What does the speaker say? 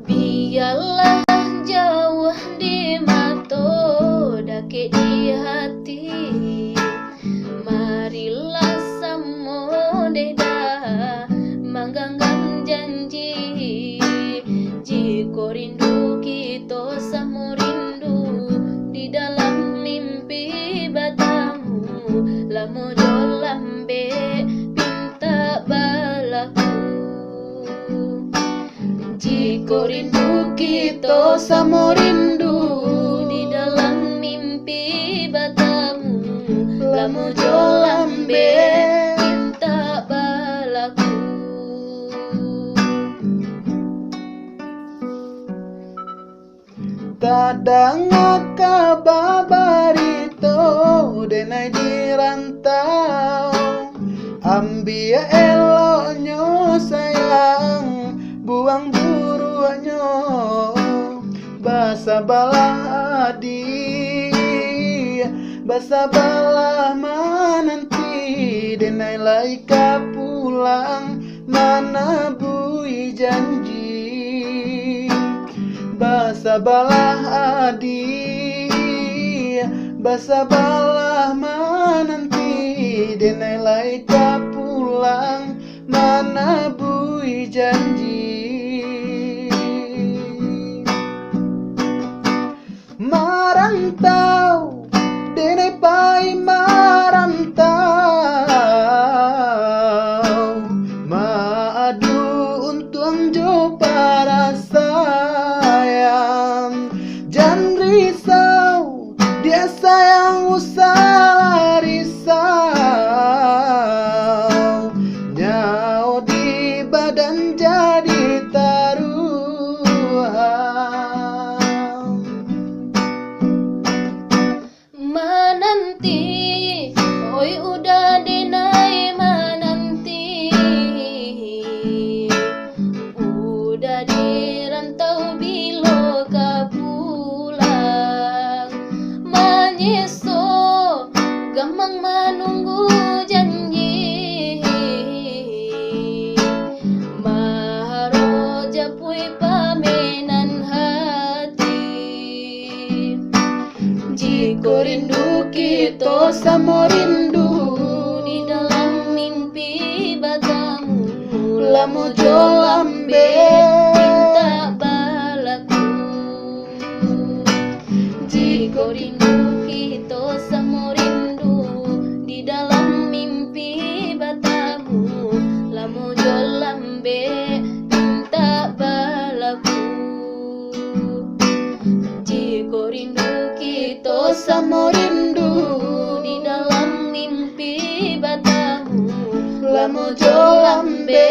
Biarlah jauh di mato, dake di hati. Marilah samo deda mangganggam janji. Jika rindu kita samo rindu di dalam mimpi batamu, lamo jo lambe pinta balaku. Jika rindu kita samo rindu di dalam mimpi batamu, lamo jo lambe pinta balaku. Kadang kabarito denai di rantau, ambia eloknya sayang, buang buruannya, basa balah adi, basa balah menanti, denai laika pulang, mana bui janji. Basa balah adi, basa balah menanti, denai laika pulang, mana bui janji. Marantau, denai pai marantau, maadu untung jo para sayang. Jangan risau, dia sayang usah risau, nyau di badan jadi taruhan. Menanti, oi udah denai menanti, udah di rantau bilo ka pulang, menyeso gamang menunggu janji, maharo japui pamenan hati. Jika rindu kita samo rindu di dalam mimpi batamu, lamo jo lambe pinta balaku. Jika rindu kita samo rindu di dalam mimpi batamu, lamo jo lambe pinta balaku. Jika rindu kita samo rindu di dalam mimpi batamu, lamo jo lambe